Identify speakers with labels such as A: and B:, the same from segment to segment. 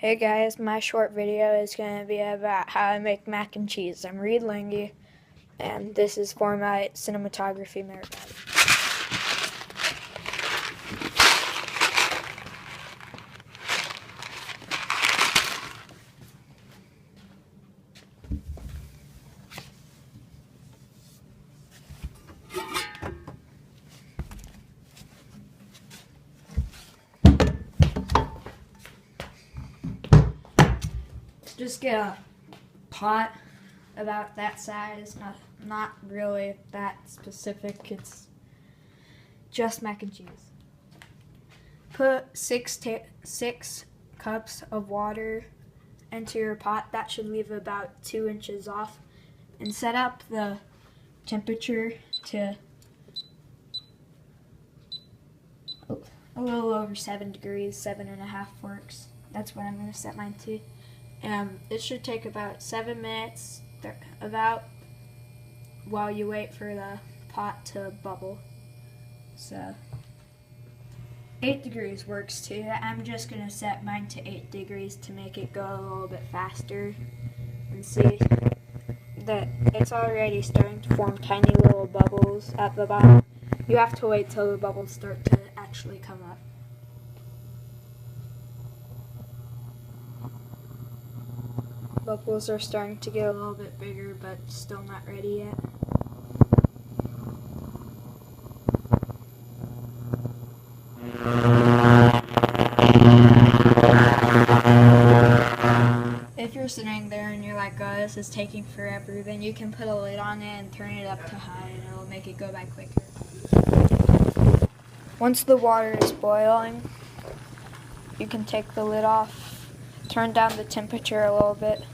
A: Hey guys, my short video is going to be about how I make mac and cheese. I'm Reed Lange, and this is for my cinematography merit badge. Just get a pot about that size, not really that specific, it's just mac and cheese. Put six cups of water into your pot. That should leave about 2 inches off, and set up the temperature to a little over 7 degrees, 7.5 works. That's what I'm going to set mine to. It should take about 7 minutes while you wait for the pot to bubble. So 8 degrees works too. I'm just going to set mine to 8 degrees to make it go a little bit faster, and see that it's already starting to form tiny little bubbles at the bottom. You have to wait till the bubbles start to actually come up. Bubbles are starting to get a little bit bigger, but still not ready yet. If you're sitting there and you're like, oh, this is taking forever, then you can put a lid on it and turn it up to high, and it'll make it go by quicker. Once the water is boiling, you can take the lid off, turn down the temperature a little bit,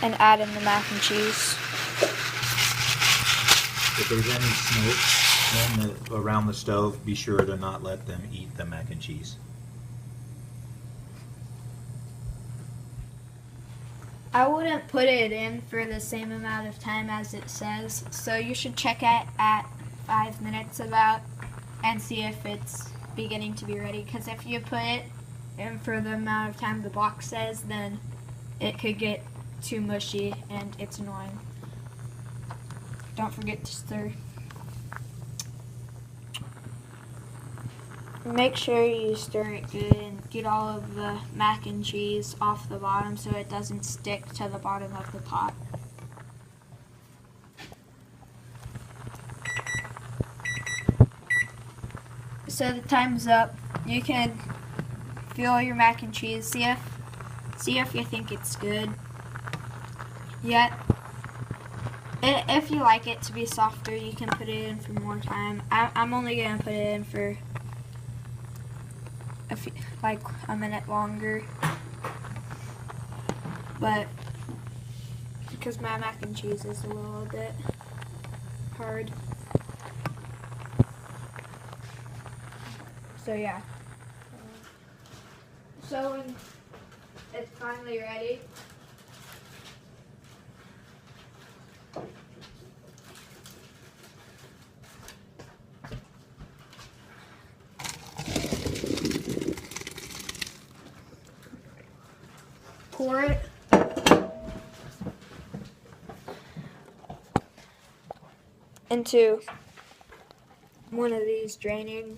A: and add in the mac and cheese.
B: If there's any smoke around the stove, be sure to not let them eat the mac and cheese.
A: I wouldn't put it in for the same amount of time as it says, so you should check it at 5 minutes about and see if it's beginning to be ready, because if you put it in for the amount of time the box says, then it could get too mushy and it's annoying. Don't forget to stir. Make sure you stir it good and get all of the mac and cheese off the bottom so it doesn't stick to the bottom of the pot. So the time's up. You can feel your mac and cheese. See if you think it's good yet. If you like it to be softer, you can put it in for more time. I'm only gonna put it in for like a minute longer, but because my mac and cheese is a little bit hard. So yeah. So when it's finally ready, pour it into one of these draining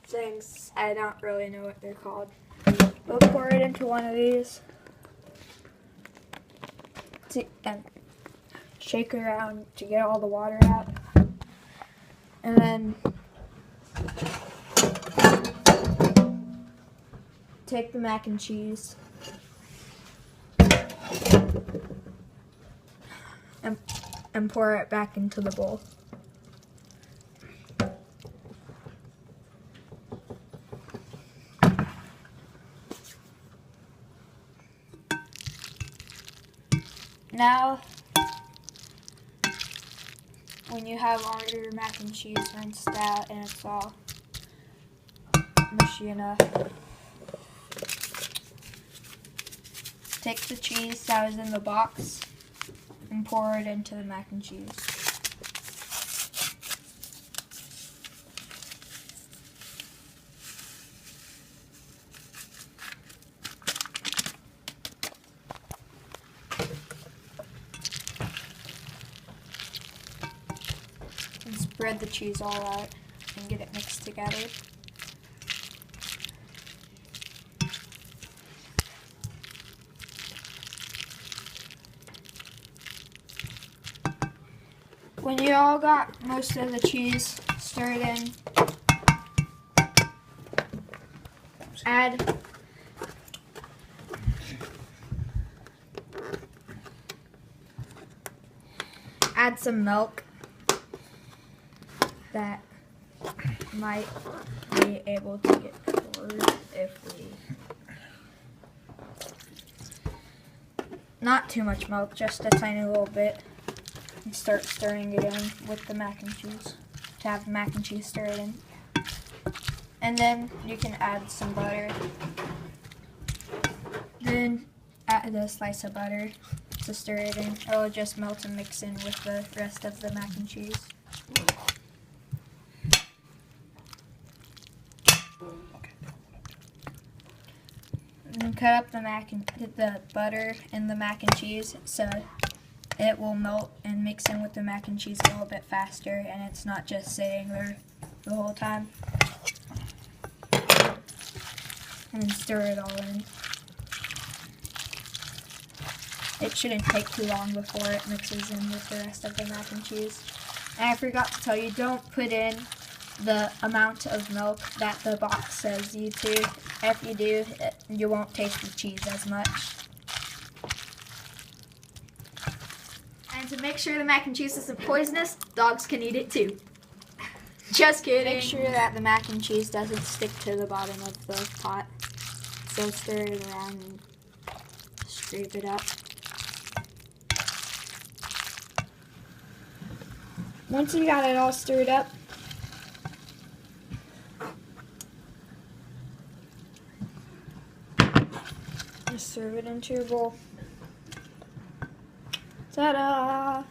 A: things. I don't really know what they're called, but pour it into one of these and shake around to get all the water out, and then take the mac and cheese and pour it back into the bowl. Now, when you have all your mac and cheese rinsed out and it's all mushy enough, take the cheese that was in the box and pour it into the mac and cheese. spread the cheese all out and get it mixed together. When you all got most of the cheese stirred in, add some milk that might be able to get poured if we... Not too much milk, just a tiny little bit. And start stirring it in with the mac and cheese to have the mac and cheese stirred in. And then you can add some butter. Then add a slice of butter to stir it in. It'll just melt and mix in with the rest of the mac and cheese. And cut up the butter and the mac and cheese so it will melt and mix in with the mac and cheese a little bit faster, and it's not just sitting there the whole time. And then stir it all in. It shouldn't take too long before it mixes in with the rest of the mac and cheese. And I forgot to tell you, don't put in the amount of milk that the box says you to. If you do, you won't taste the cheese as much. And to make sure the mac and cheese isn't poisonous, dogs can eat it too. Just kidding. Make sure that the mac and cheese doesn't stick to the bottom of the pot. So stir it around and scrape it up. Once you got it all stirred up, just serve it into your bowl. Ta-da!